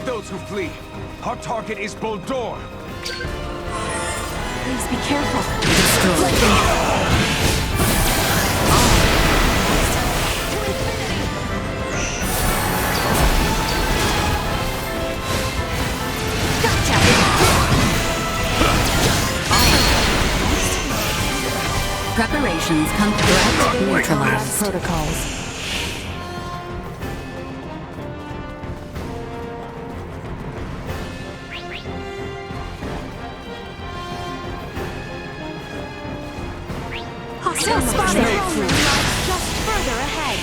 Leave those who flee. Our target is Boldor. Please be careful. Destroy. Preparations come threat neutralized. Protocols. Hostile spotted. Just further ahead.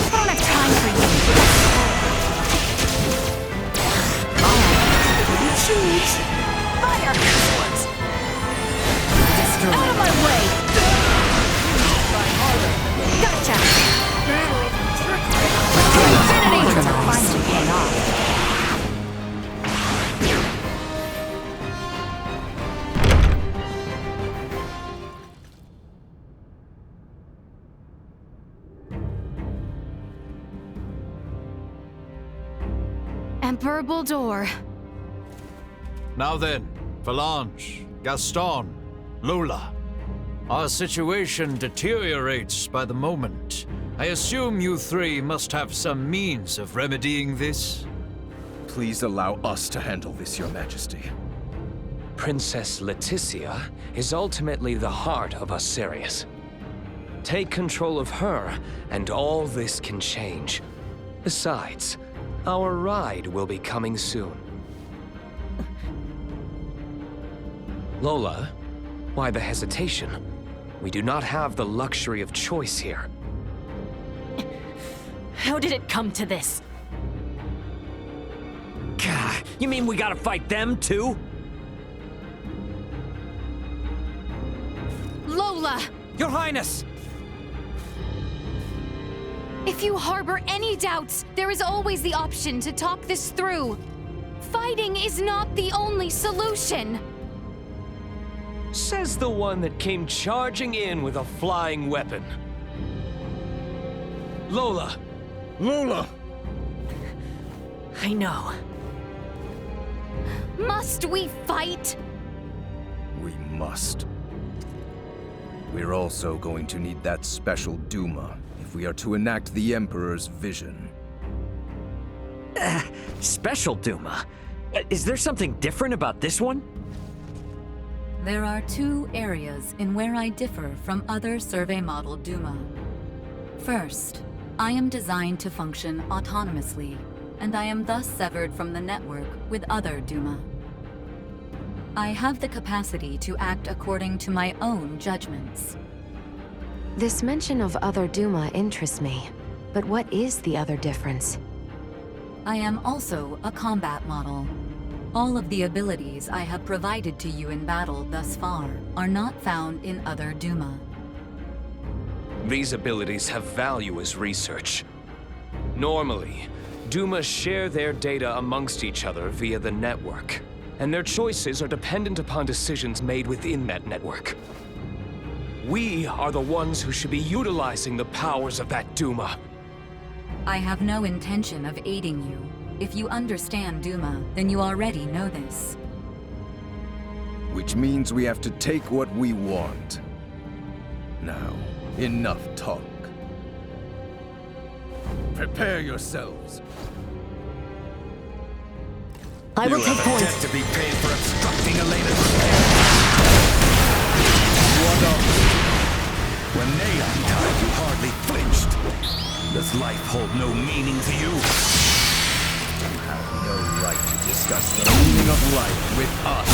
I don't have time for you. Choose fire. Destroy. Out of my way. Gotcha. Infinity. Finally paying off. Emperor Boldor. Now then, Valanche, Gaston, Lola. Our situation deteriorates by the moment. I assume you three must have some means of remedying this? Please allow us to handle this, Your Majesty. Princess Leticia is ultimately the heart of Asarius. Take control of her, and all this can change. Besides, our ride will be coming soon. Lola, why the hesitation? We do not have the luxury of choice here. How did it come to this? Gah, you mean we gotta fight them too? Lola! Your Highness! If you harbor any doubts, there is always the option to talk this through. Fighting is not the only solution. Says the one that came charging in with a flying weapon. Lola! Lola! I know. Must we fight? We must. We're also going to need that special Duma if we are to enact the Emperor's vision. Special Duma? Is there something different about this one? There are two areas in where I differ from other survey model Duma. First, I am designed to function autonomously, and I am thus severed from the network with other Duma. I have the capacity to act according to my own judgments. This mention of other Duma interests me, but what is the other difference? I am also a combat model. All of the abilities I have provided to you in battle thus far are not found in other Duma. These abilities have value as research. Normally, Duma share their data amongst each other via the network, and their choices are dependent upon decisions made within that network. We are the ones who should be utilizing the powers of that Duma. I have no intention of aiding you. If you understand Duma, then you already know this. Which means we have to take what we want. Now, enough talk. Prepare yourselves. I will take point. To be paid for obstructing Elena's repair. What of it? When Neon died, you hardly flinched. Does life hold no meaning to you? You have no right to discuss the meaning of life with us.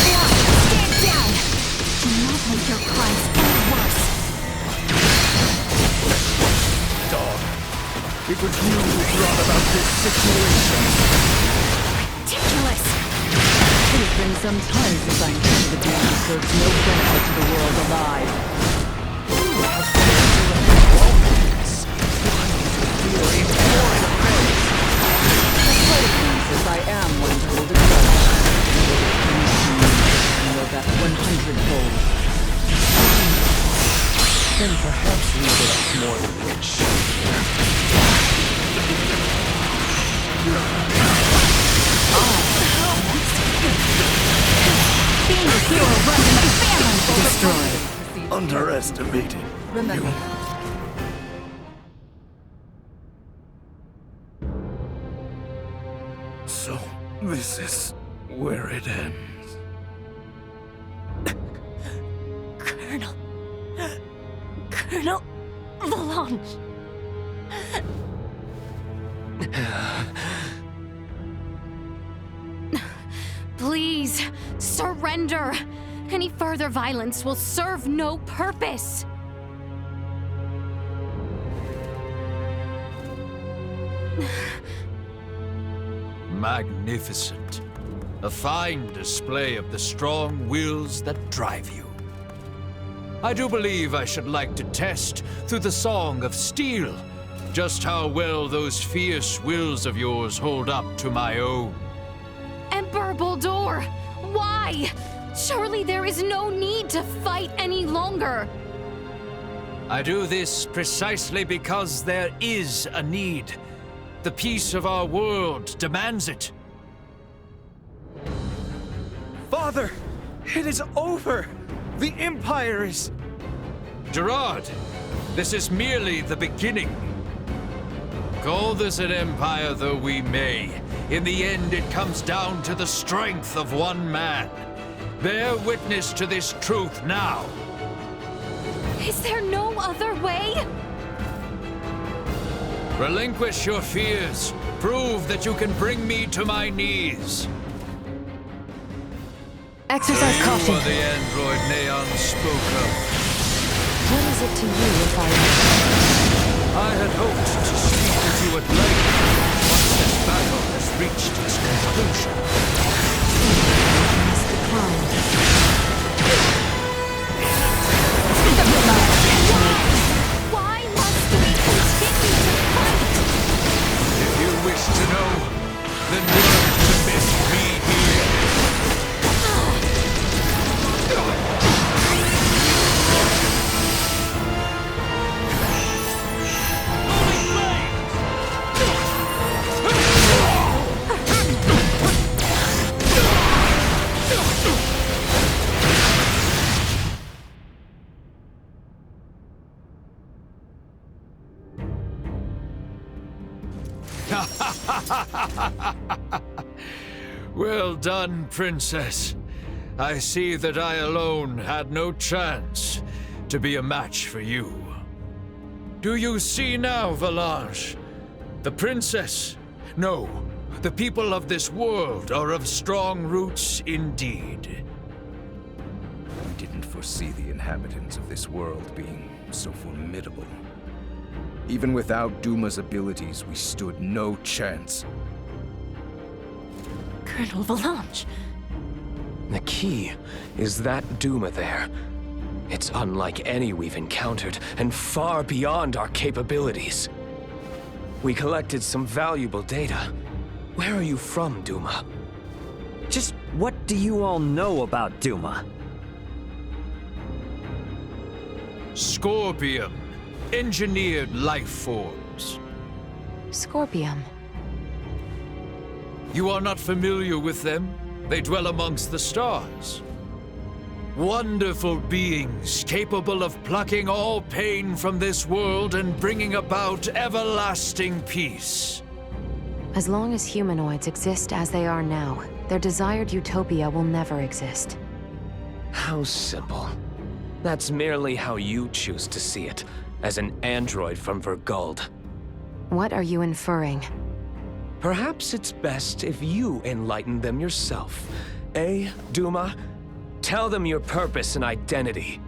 Stand down! Do not make your crimes any worse. Dog, it was you who brought about this situation. Ridiculous! It has been some time since I came to the Duma who serves no benefit to the world alive. As I am one to hold a grudge, you know that 100-fold. Then perhaps we get more than rich. You're running a famine! Destroyed. Underestimated. Remember. So, this is where it ends. Colonel Valanche. Please, surrender. Any further violence will serve no purpose. Magnificent. A fine display of the strong wills that drive you. I do believe I should like to test, through the Song of Steel, just how well those fierce wills of yours hold up to my own. Emperor Boldur, why? Surely there is no need to fight any longer. I do this precisely because there is a need. The peace of our world demands it. Father, it is over. The Empire is... Gerard, this is merely the beginning. Call this an empire though we may, in the end it comes down to the strength of one man. Bear witness to this truth now. Is there no other way? Relinquish your fears. Prove that you can bring me to my knees. Exercise You caution. are the android Neon spoke of. What is it to you if I had hoped to speak with you at length once this battle has reached its conclusion. must decline? Why must we continue to fight? If you wish to know, then learn to miss me here. Well done, Princess. I see that I alone had no chance to be a match for you. Do you see now, Valanche? The Princess? No, the people of this world are of strong roots indeed. We didn't foresee the inhabitants of this world being so formidable. Even without Duma's abilities, we stood no chance. Colonel Valanche. The key is that Duma there. It's unlike any we've encountered, and far beyond our capabilities. We collected some valuable data. Where are you from, Duma? Just what do you all know about Duma? Scorpium. Engineered life forms. Scorpium. You are not familiar with them? They dwell amongst the stars. Wonderful beings capable of plucking all pain from this world and bringing about everlasting peace. As long as humanoids exist as they are now, their desired utopia will never exist. How simple. That's merely how you choose to see it, as an android from Verguld. What are you inferring? Perhaps it's best if you enlighten them yourself. Eh, Duma? Tell them your purpose and identity.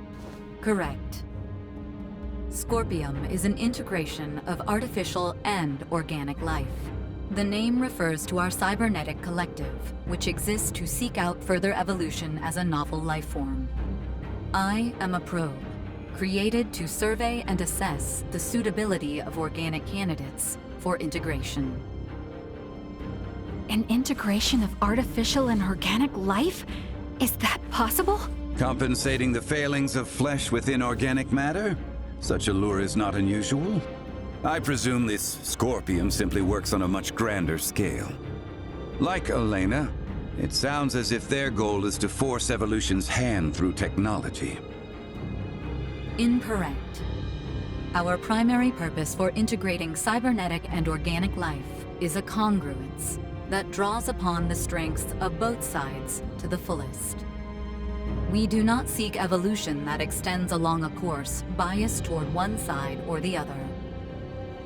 Correct. Scorpium is an integration of artificial and organic life. The name refers to our cybernetic collective, which exists to seek out further evolution as a novel life form. I am a probe, created to survey and assess the suitability of organic candidates for integration. An integration of artificial and organic life? Is that possible? Compensating the failings of flesh within organic matter? Such a lure is not unusual. I presume this Scorpium simply works on a much grander scale. Like Elena, It sounds as if their goal is to force evolution's hand through technology. Incorrect. Our primary purpose for integrating cybernetic and organic life is a congruence that draws upon the strengths of both sides to the fullest. We do not seek evolution that extends along a course biased toward one side or the other.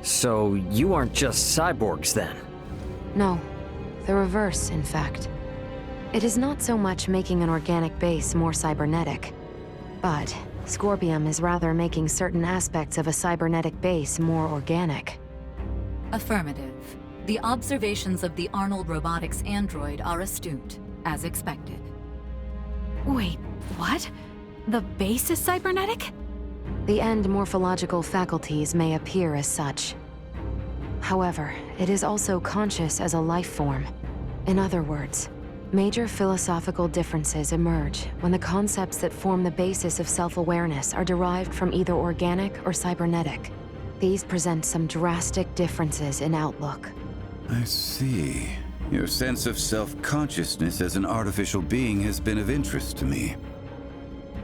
So you aren't just cyborgs then? No, the reverse, in fact. It is not so much making an organic base more cybernetic, but Scorpium is rather making certain aspects of a cybernetic base more organic. Affirmative. The observations of the Arnold Robotics android are astute, as expected. Wait, what? The base is cybernetic? The end morphological faculties may appear as such. However, it is also conscious as a life form. In other words, major philosophical differences emerge when the concepts that form the basis of self-awareness are derived from either organic or cybernetic. These present some drastic differences in outlook. I see. Your sense of self-consciousness as an artificial being has been of interest to me.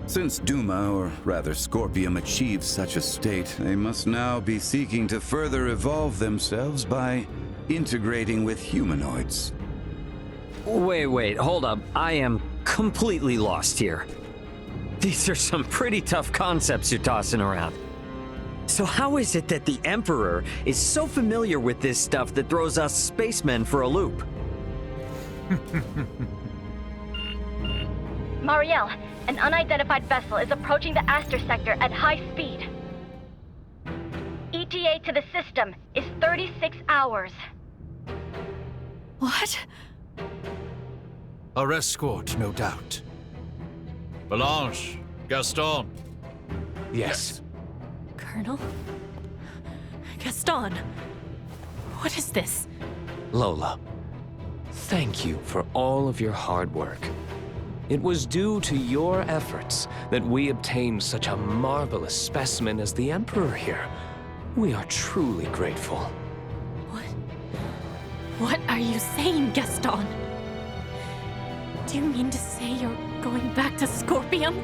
Since Duma, or rather Scorpium, achieved such a state, they must now be seeking to further evolve themselves by integrating with humanoids. Wait, hold up. I am completely lost here. These are some pretty tough concepts you're tossing around. So how is it that the Emperor is so familiar with this stuff that throws us spacemen for a loop? Mariel, an unidentified vessel is approaching the Aster sector at high speed. ETA to the system is 36 hours. What? Our escort, no doubt. Valanche, Gaston. Yes. Colonel? Gaston? What is this? Lola, thank you for all of your hard work. It was due to your efforts that we obtained such a marvelous specimen as the Emperor here. We are truly grateful. What are you saying, Gaston? Do you mean to say you're going back to Scorpium?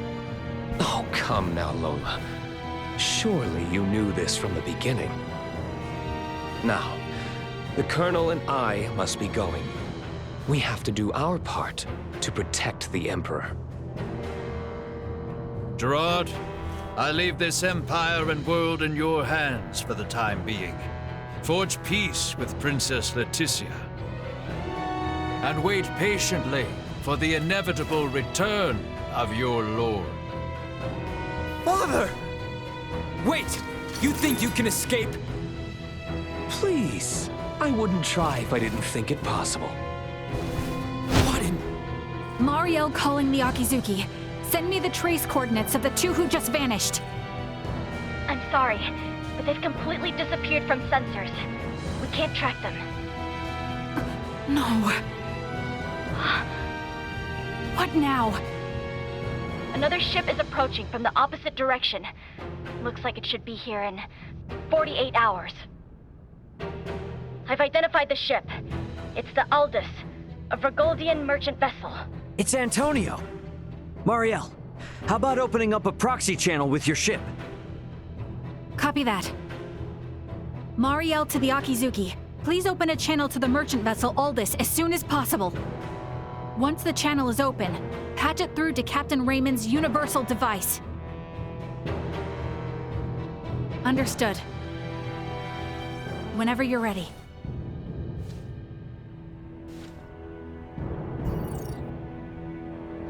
Oh, come now, Lola. Surely you knew this from the beginning. Now, the Colonel and I must be going. We have to do our part to protect the Emperor. Gerard, I leave this empire and world in your hands for the time being. Forge peace with Princess Leticia. And wait patiently for the inevitable return of your lord. Father! Wait! You think you can escape? Please, I wouldn't try if I didn't think it possible. What in... Mariel calling the Akizuki. Send me the trace coordinates of the two who just vanished. I'm sorry, but they've completely disappeared from sensors. We can't track them. No. What now? Another ship is approaching from the opposite direction. Looks like it should be here in 48 hours. I've identified the ship. It's the Aldous, a Vergoldian merchant vessel. It's Antonio. Mariel, how about opening up a proxy channel with your ship? Copy that. Mariel to the Akizuki. Please open a channel to the merchant vessel Aldous as soon as possible. Once the channel is open, patch it through to Captain Raymond's universal device. Understood. Whenever you're ready.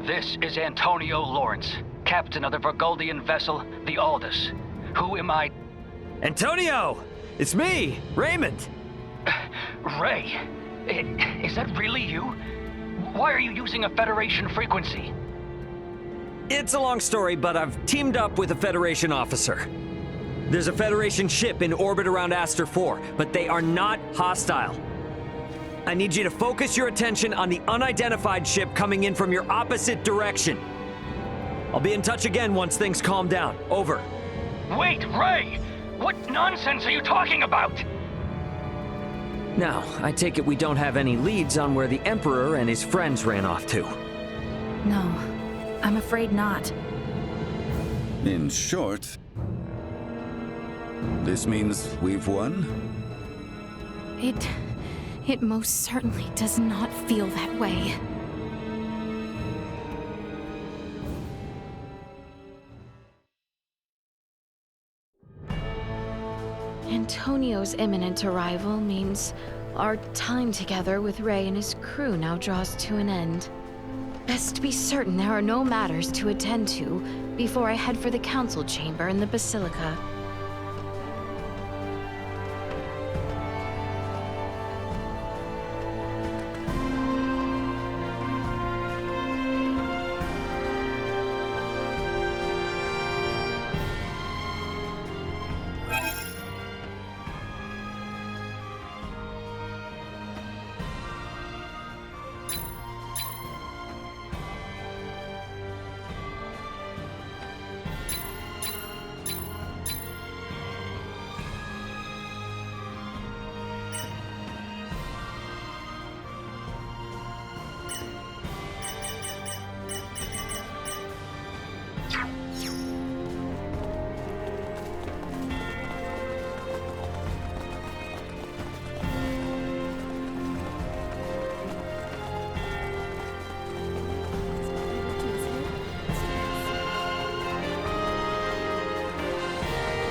This is Antonio Lawrence, captain of the Vergoldian vessel, the Aldous. Who am I? Antonio! It's me, Raymond! Ray, is that really you? Why are you using a Federation frequency? It's a long story, but I've teamed up with a Federation officer. There's a Federation ship in orbit around Aster 4, but they are not hostile. I need you to focus your attention on the unidentified ship coming in from your opposite direction. I'll be in touch again once things calm down. Over. Wait, Ray! What nonsense are you talking about? Now, I take it we don't have any leads on where the Emperor and his friends ran off to. No, I'm afraid not. In short, this means we've won? It most certainly does not feel that way. Antonio's imminent arrival means our time together with Ray and his crew now draws to an end. Best be certain there are no matters to attend to before I head for the council chamber in the Basilica.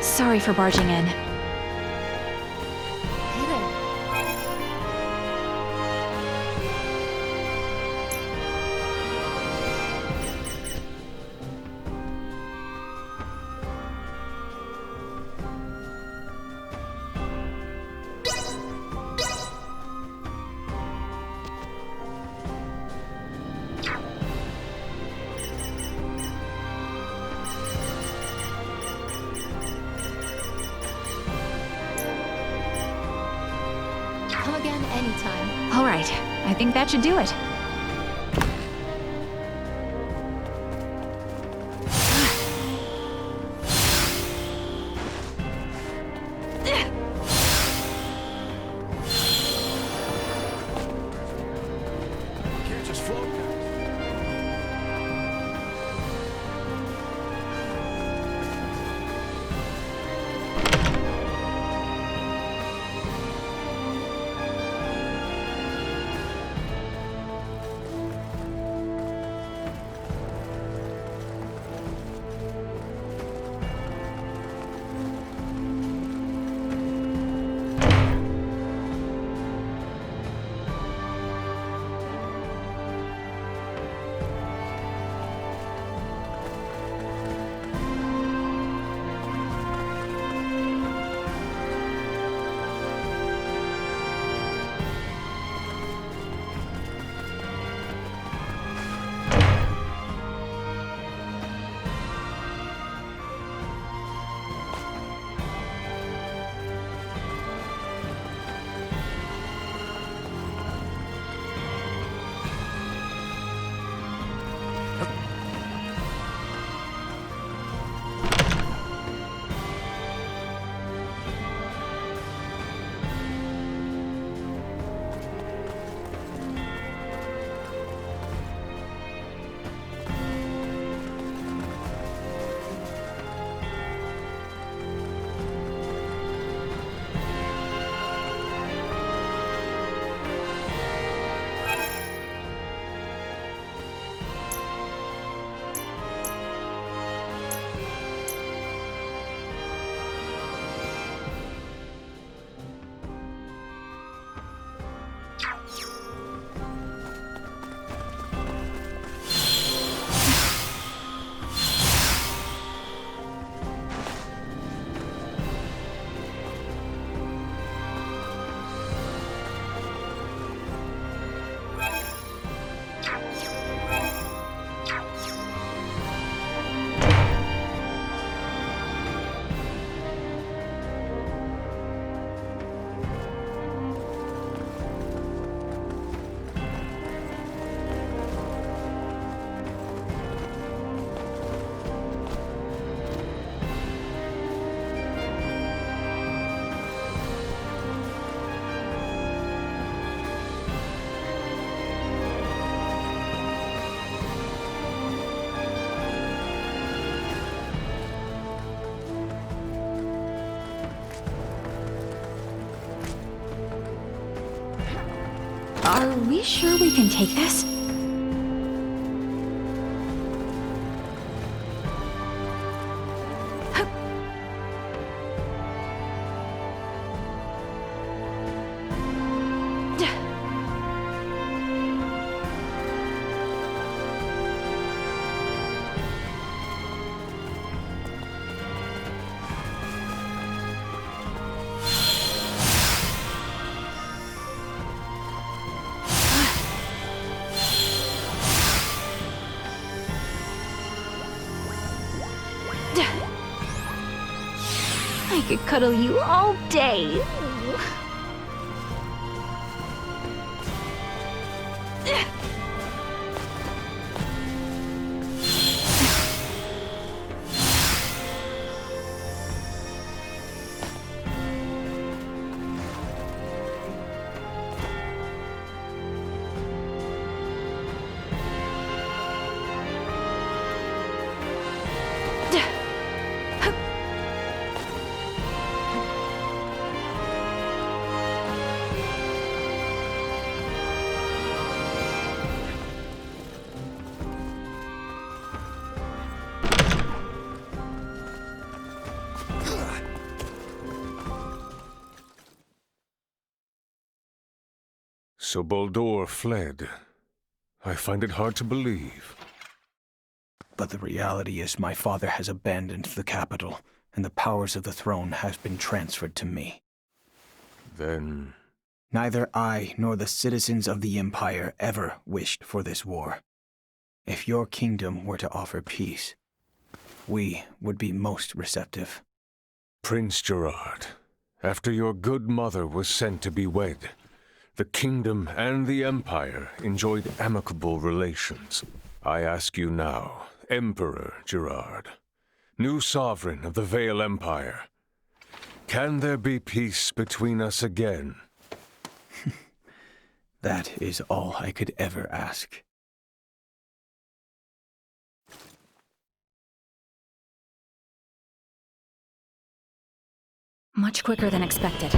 Sorry for barging in. Come again anytime. All right, I think that should do it. Can't just float. we sure we can take this? I could cuddle you all day. So Baldur fled. I find it hard to believe. But the reality is my father has abandoned the capital, and the powers of the throne have been transferred to me. Then... Neither I nor the citizens of the Empire ever wished for this war. If your kingdom were to offer peace, we would be most receptive. Prince Gerard, after your good mother was sent to be wed, the kingdom and the Empire enjoyed amicable relations. I ask you now, Emperor Gerard, new sovereign of the Vale Empire, can there be peace between us again? That is all I could ever ask. Much quicker than expected.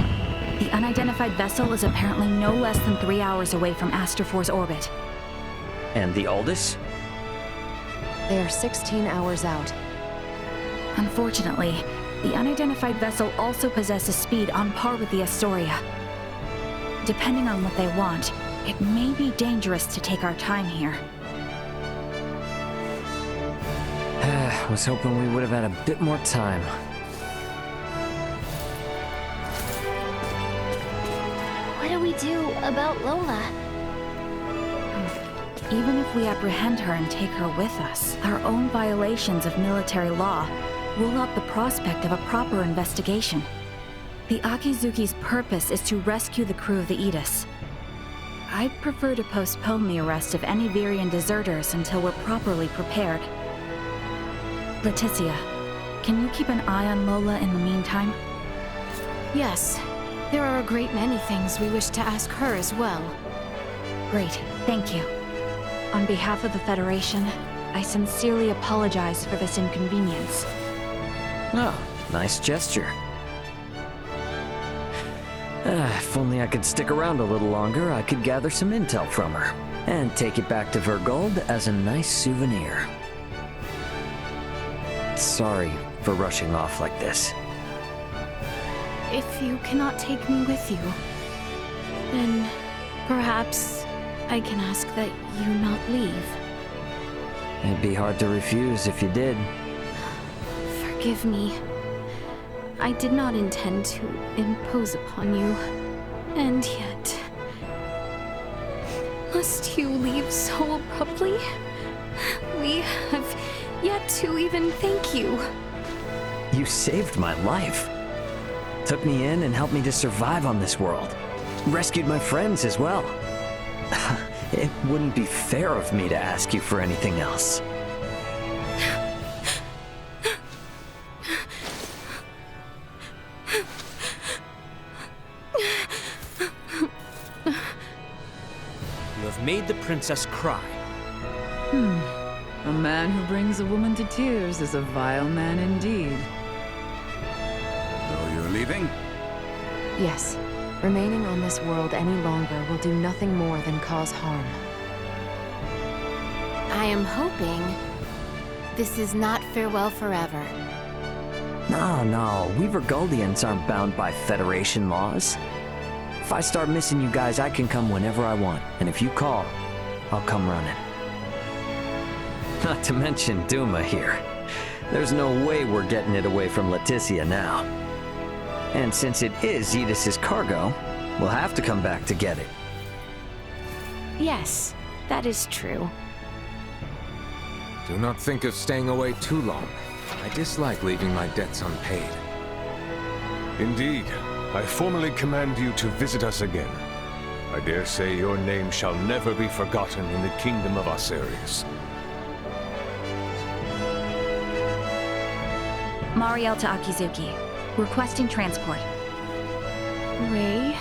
The unidentified vessel is apparently no less than 3 hours away from Aster 4's orbit. And the Aldous? They are 16 hours out. Unfortunately, the unidentified vessel also possesses speed on par with the Astoria. Depending on what they want, it may be dangerous to take our time here. I was hoping we would have had a bit more time. What do we do about Lola? Even if we apprehend her and take her with us, our own violations of military law rule out the prospect of a proper investigation. The Akizuki's purpose is to rescue the crew of the Aegis. I'd prefer to postpone the arrest of any Virian deserters until we're properly prepared. Leticia, can you keep an eye on Lola in the meantime? Yes. There are a great many things we wish to ask her as well. Great, thank you. On behalf of the Federation, I sincerely apologize for this inconvenience. Oh, nice gesture. If only I could stick around a little longer, I could gather some intel from her, and take it back to Vergold as a nice souvenir. Sorry for rushing off like this. If you cannot take me with you, then perhaps I can ask that you not leave. It'd be hard to refuse if you did. Forgive me. I did not intend to impose upon you. And yet... Must you leave so abruptly? We have yet to even thank you. You saved my life. Took me in and helped me to survive on this world. Rescued my friends as well. It wouldn't be fair of me to ask you for anything else. You have made the princess cry. A man who brings a woman to tears is a vile man indeed. So you're leaving? Yes. Remaining on this world any longer will do nothing more than cause harm. I am hoping this is not farewell forever. No, we Vergoldians aren't bound by Federation laws. If I start missing you guys, I can come whenever I want, and if you call, I'll come running. Not to mention Duma here. There's no way we're getting it away from Leticia now. And since it is Zetas' cargo, we'll have to come back to get it. Yes, that is true. Do not think of staying away too long. I dislike leaving my debts unpaid. Indeed, I formally command you to visit us again. I dare say your name shall never be forgotten in the kingdom of Osirius. Mariel to Akizuki. Requesting transport. Ray,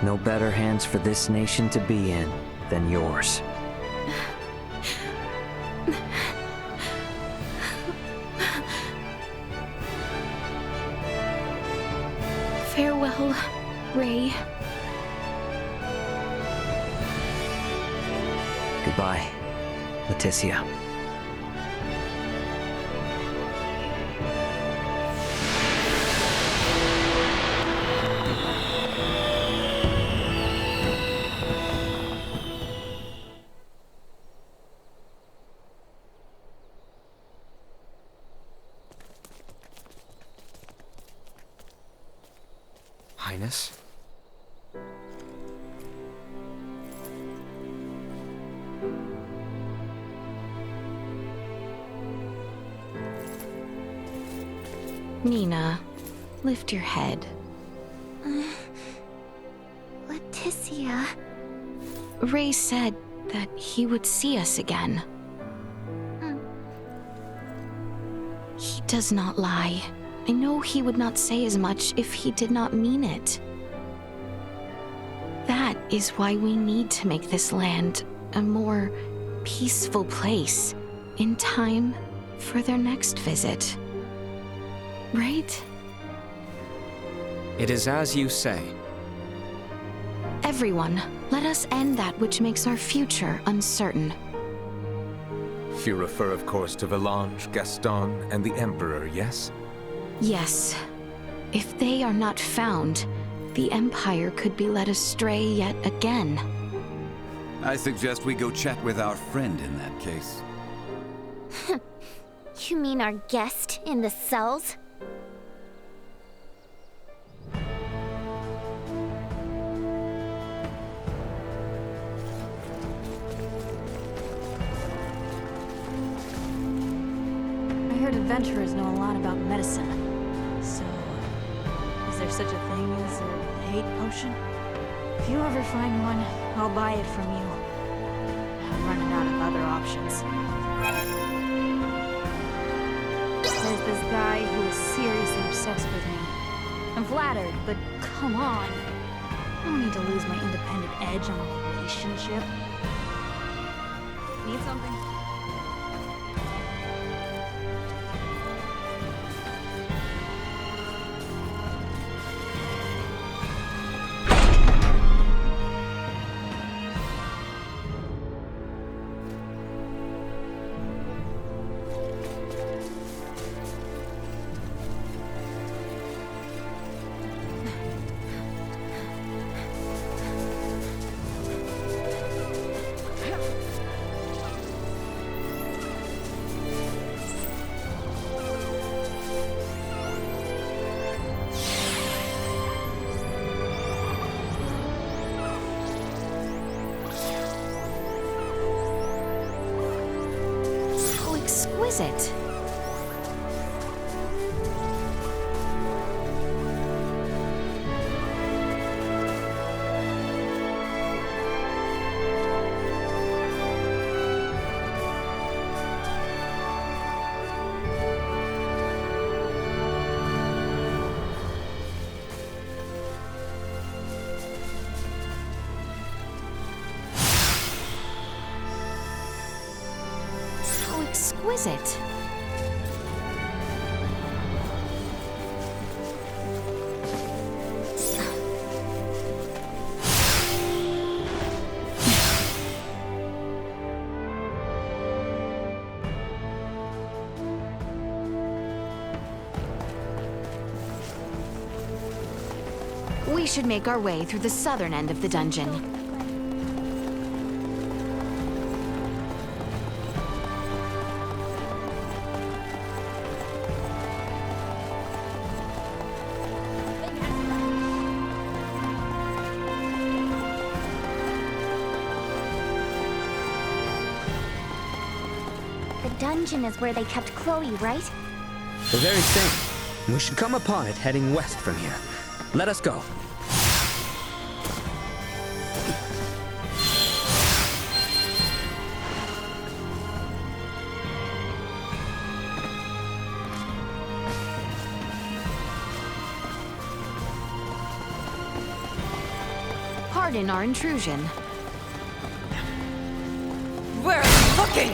No better hands for this nation to be in than yours. Farewell, Ray. Goodbye, Leticia. Highness? Nina, lift your head. Leticia. Ray said that he would see us again. He does not lie. I know he would not say as much if he did not mean it. That is why we need to make this land a more peaceful place in time for their next visit. Right? It is as you say. Everyone, let us end that which makes our future uncertain. You refer, of course, to Valange, Gaston, and the Emperor, yes? Yes. If they are not found, the Empire could be led astray yet again. I suggest we go chat with our friend in that case. You mean our guest in the cells? I heard adventurers know a lot about medicine. So, is there such a thing as a hate potion? If you ever find one, I'll buy it from you. I'm running out of other options. There's this guy who is seriously obsessed with me. I'm flattered, but come on. I don't need to lose my independent edge on a relationship. Need something? Exquisite. Exquisite. We should make our way through the southern end of the dungeon. The dungeon is where they kept Chloe, right? The very thing. We should come upon it heading west from here. Let us go. Pardon our intrusion. Where are you looking?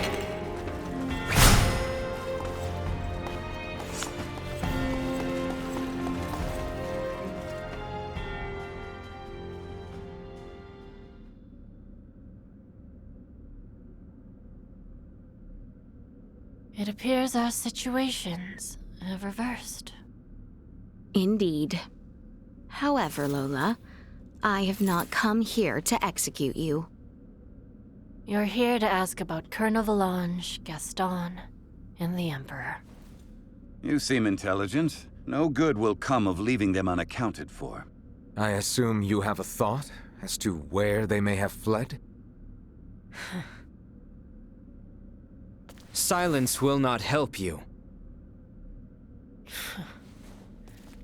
It appears our situations have reversed. Indeed. However, Lola, I have not come here to execute you. You're here to ask about Colonel Valange, Gaston, and the Emperor. You seem intelligent. No good will come of leaving them unaccounted for. I assume you have a thought as to where they may have fled? Silence will not help you.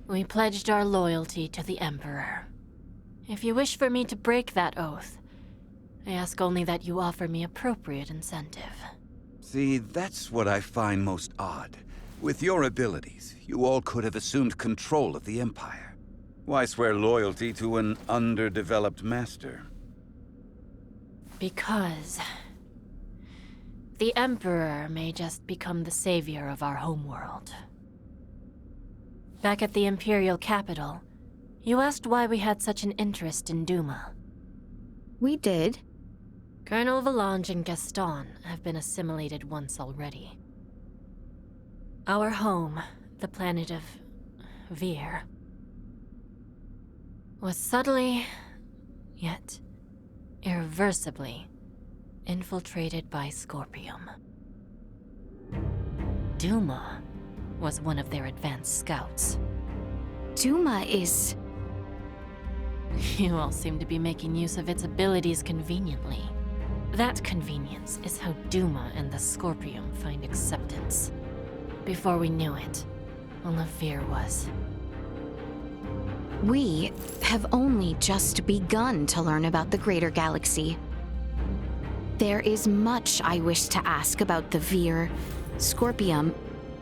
We pledged our loyalty to the Emperor. If you wish for me to break that oath, I ask only that you offer me appropriate incentive. See, that's what I find most odd. With your abilities, you all could have assumed control of the Empire. Why swear loyalty to an underdeveloped master? Because the Emperor may just become the savior of our homeworld. Back at the Imperial capital, you asked why we had such an interest in Duma. We did. Colonel Valange and Gaston have been assimilated once already. Our home, the planet of Vir, was subtly, yet irreversibly, infiltrated by Scorpium. Duma was one of their advanced scouts. Duma is... You all seem to be making use of its abilities conveniently. That convenience is how Duma and the Scorpium find acceptance. Before we knew it, all of Vir was. We have only just begun to learn about the greater galaxy. There is much I wish to ask about the Vir, Scorpium,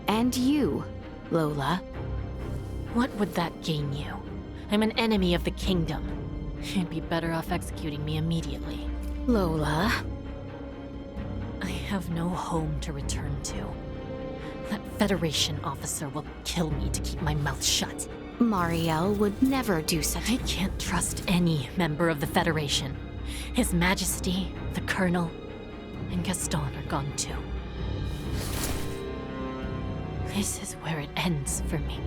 and you, Lola. What would that gain you? I'm an enemy of the kingdom. You'd be better off executing me immediately. Lola. I have no home to return to. That Federation officer will kill me to keep my mouth shut. Mariel would never do such. I can't trust any member of the Federation. His Majesty, the Colonel, and Gaston are gone too. This is where it ends for me.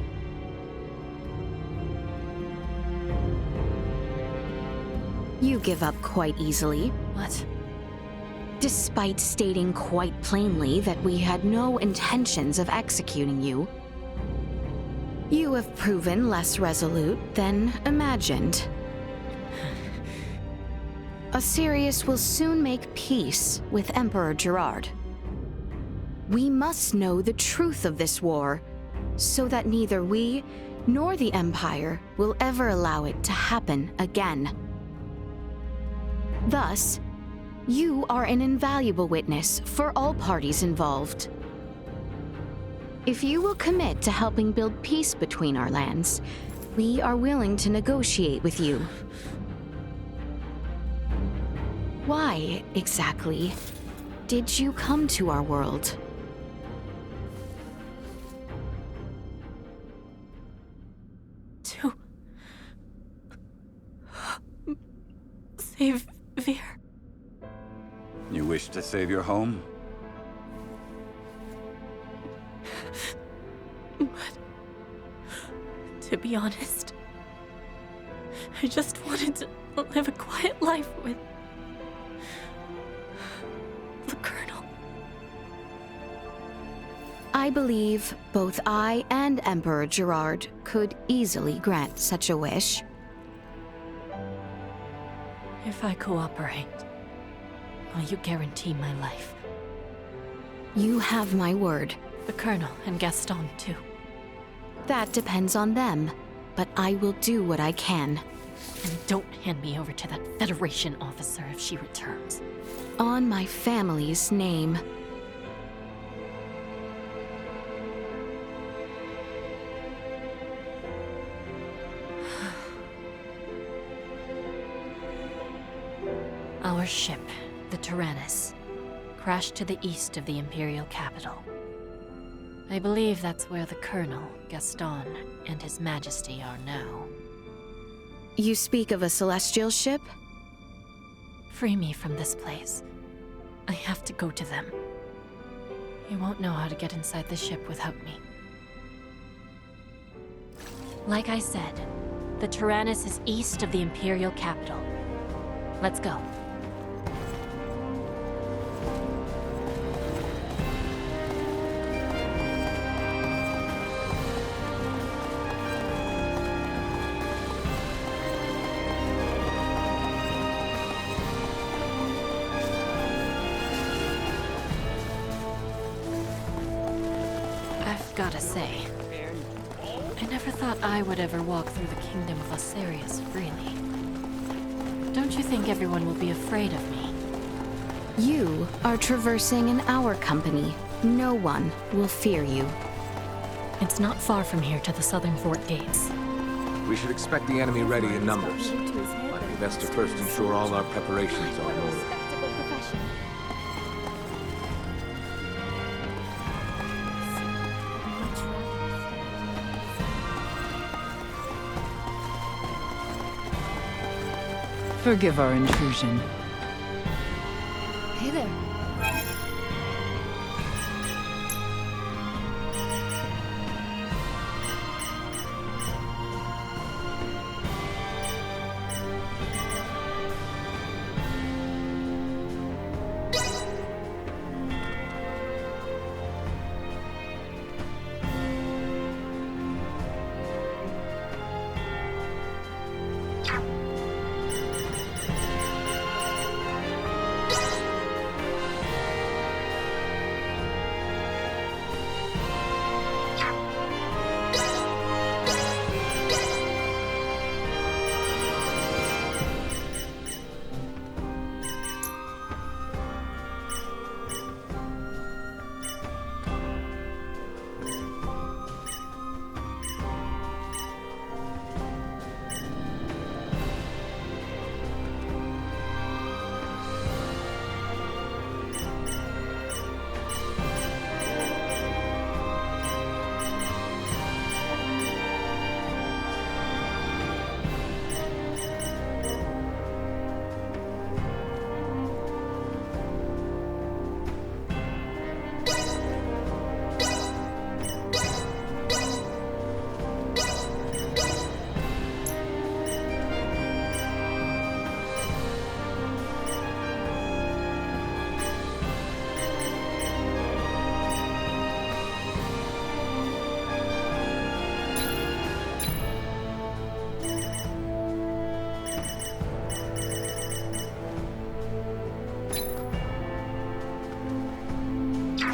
You give up quite easily. What? Despite stating quite plainly that we had no intentions of executing you, you have proven less resolute than imagined. Asirius will soon make peace with Emperor Gerard. We must know the truth of this war, so that neither we nor the Empire will ever allow it to happen again. Thus, you are an invaluable witness for all parties involved. If you will commit to helping build peace between our lands, we are willing to negotiate with you. Why, exactly, did you come to our world? To save Vir. You wish to save your home? But, to be honest, I just wanted to live a quiet life with the Colonel. I believe both I and Emperor Gerard could easily grant such a wish. If I cooperate, will you guarantee my life? You have my word. The Colonel and Gaston, too. That depends on them, but I will do what I can. And don't hand me over to that Federation officer if she returns. On my family's name. Our ship, the Tyrannus, crashed to the east of the Imperial capital. I believe that's where the Colonel, Gaston, and His Majesty are now. You speak of a celestial ship? Free me from this place. I have to go to them. You won't know how to get inside the ship without me. Like I said, the Tyrannus is east of the Imperial capital. Let's go. Gotta say, I never thought I would ever walk through the kingdom of Osirius freely. Don't you think everyone will be afraid of me? You are traversing in our company. No one will fear you. It's not far from here to the southern fort gates. We should expect the enemy ready in numbers. Might be best to first ensure all our preparations are in order. Forgive our intrusion. Hey there.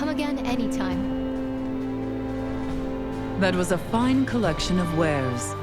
Again anytime. That was a fine collection of wares.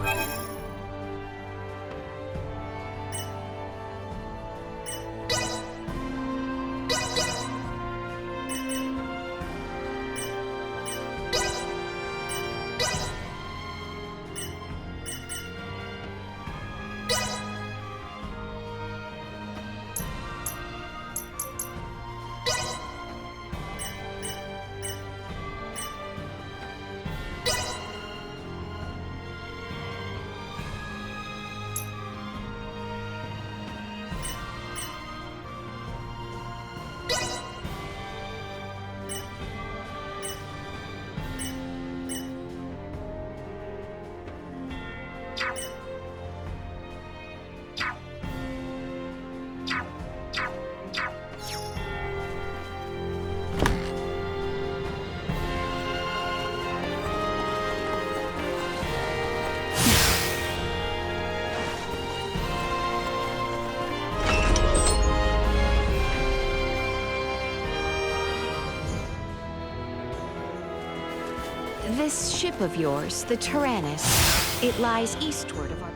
This ship of yours, the Tyrannus, it lies eastward of our...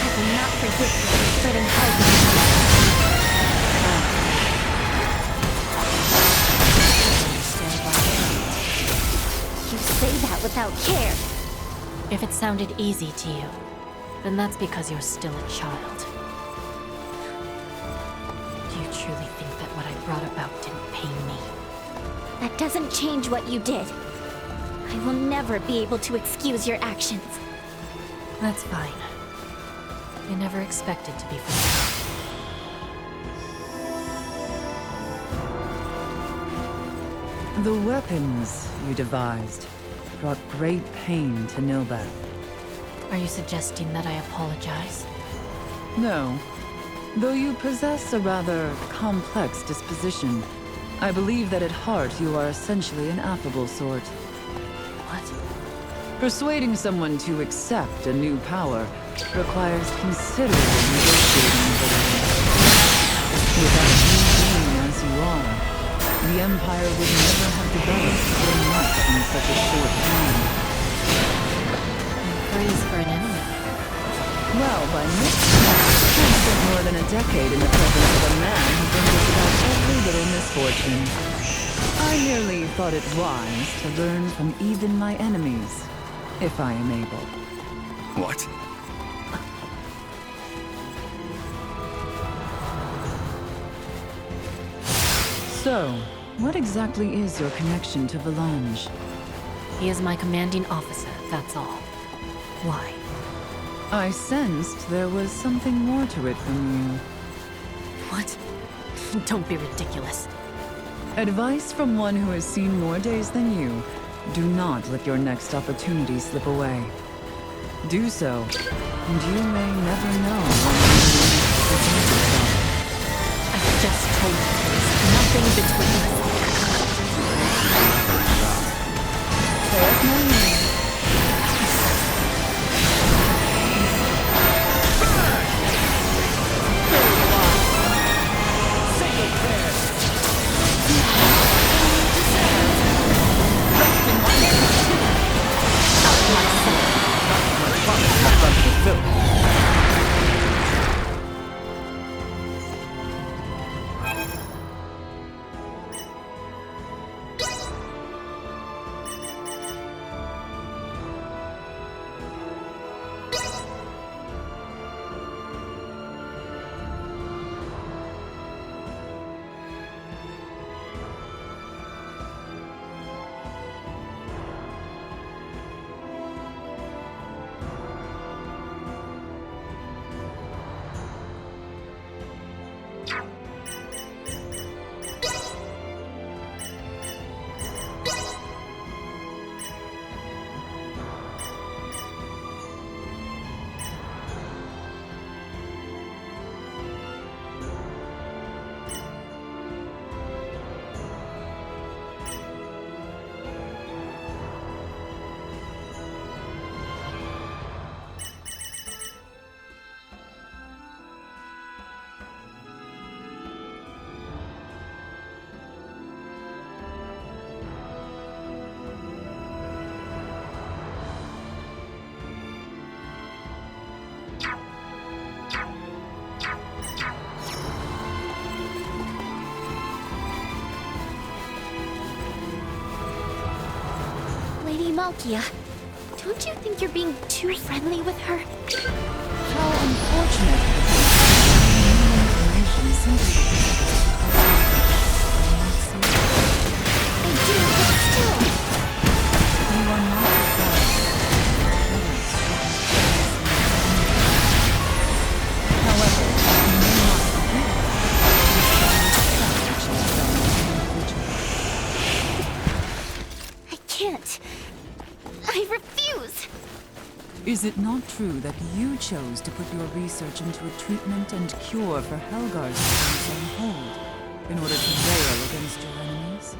I will not forget you spreading hope. You say that without care. If it sounded easy to you, then that's because you're still a child. Do you truly think that what I brought about didn't pain me? That doesn't change what you did. I will never be able to excuse your actions. That's fine. I never expected to be forgiven. The weapons you devised brought great pain to Nilbeth. Are you suggesting that I apologize? No. Though you possess a rather complex disposition, I believe that at heart you are essentially an affable sort. What? Persuading someone to accept a new power requires considerable negotiating ability. Without you being as you are, the Empire would never have developed so much in such a short time. Praise for an enemy. Well, by next time, I've spent more than a decade in the presence of a man who brings us about every little misfortune. I merely thought it wise to learn from even my enemies, if I am able. What? So, what exactly is your connection to Valange? He is my commanding officer, that's all. Why? I sensed there was something more to it from you. What? Don't be ridiculous. Advice from one who has seen more days than you. Do not let your next opportunity slip away. Do so, and you may never know when you will present yourself. I just told you there's nothing between us. There's no need. Lady Malkia, don't you think you're being too friendly with her? How unfortunate. Information simply. I do, but still. You are not however, you may not forget I can't. I refuse. Is it not true that you chose to put your research into a treatment and cure for Helgar's disease on hold in order to rail against your enemies?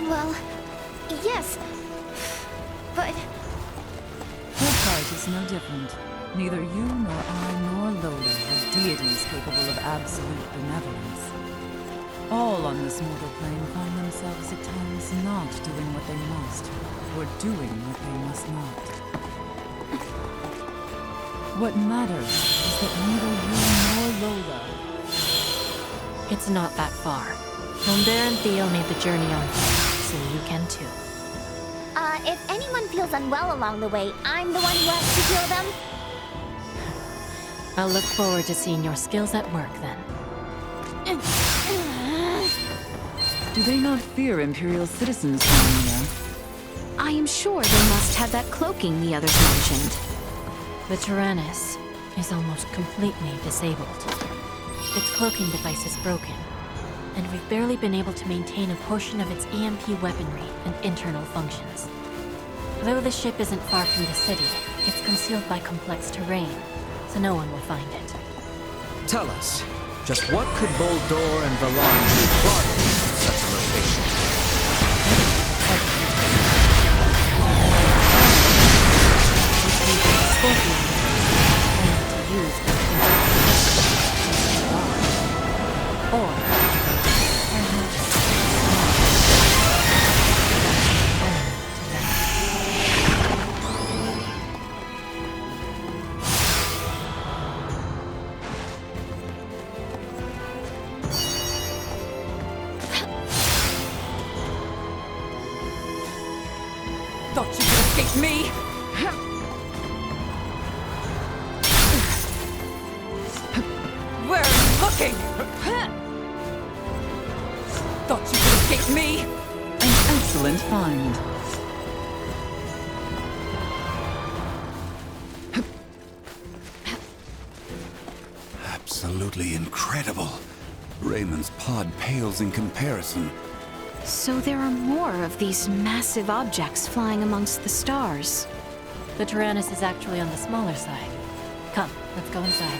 Well, yes. But... Her plight is no different. Neither you nor I nor Lola have deities capable of absolute benevolence. All on this mortal plane find themselves at times not doing what they must, or doing what they must not. What matters is that neither you nor Lola... It's not that far. Humbert and Theo made the journey on foot, so you can too. If anyone feels unwell along the way, I'm the one who has to heal them. I'll look forward to seeing your skills at work then. Do they not fear Imperial citizens, Sonia? I am sure they must have that cloaking the others mentioned. The Tyrannus is almost completely disabled. Its cloaking device is broken, and we've barely been able to maintain a portion of its EMP weaponry and internal functions. Though the ship isn't far from the city, it's concealed by complex terrain, so no one will find it. Tell us, just what could Boldore and Valange be plotting in such a location? Scorpion only to use or Thought you could escape me? Where are you looking? Thought you could escape me? An excellent find. Absolutely incredible. Raymond's pod pales in comparison. So there are more of these massive objects flying amongst the stars. the Tyrannus is actually on the smaller side. Come, let's go inside.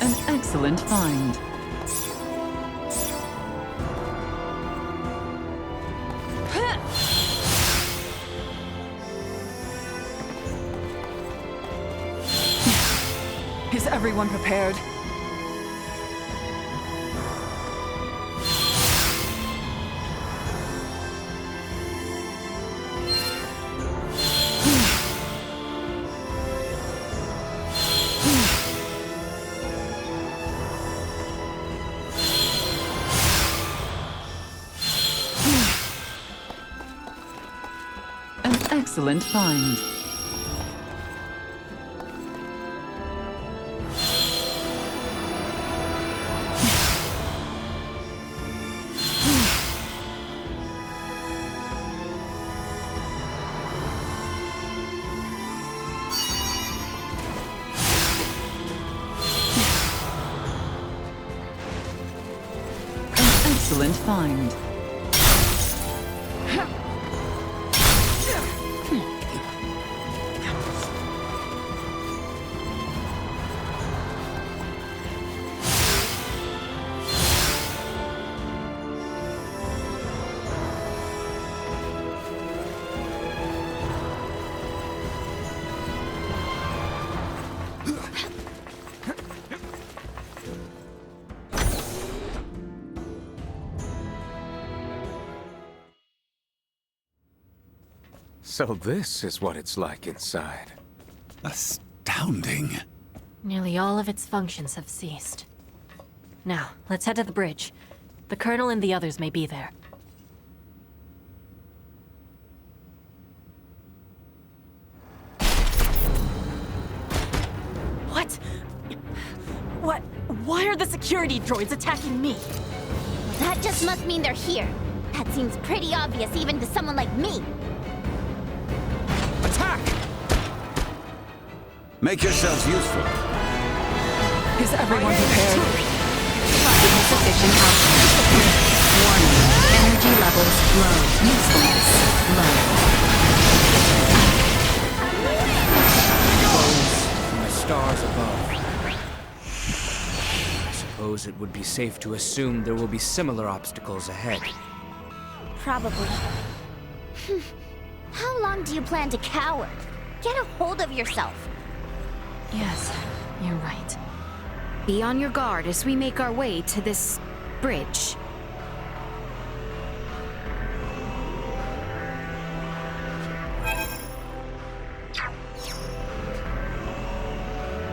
An excellent find. Is everyone prepared? An excellent find. Excellent find. So this is what it's like inside. Astounding. Nearly all of its functions have ceased. Now, let's head to the bridge. The Colonel and the others may be there. What? What? Why are the security droids attacking me? That just must mean they're here. That seems pretty obvious even to someone like me. Make yourselves useful. Is everyone prepared? Insufficient output. Warning. Energy levels low. Usefulness low. From the stars above. I suppose it would be safe to assume there will be similar obstacles ahead. Probably. How long do you plan to cower? Get a hold of yourself. Yes, you're right. Be on your guard as we make our way to this bridge.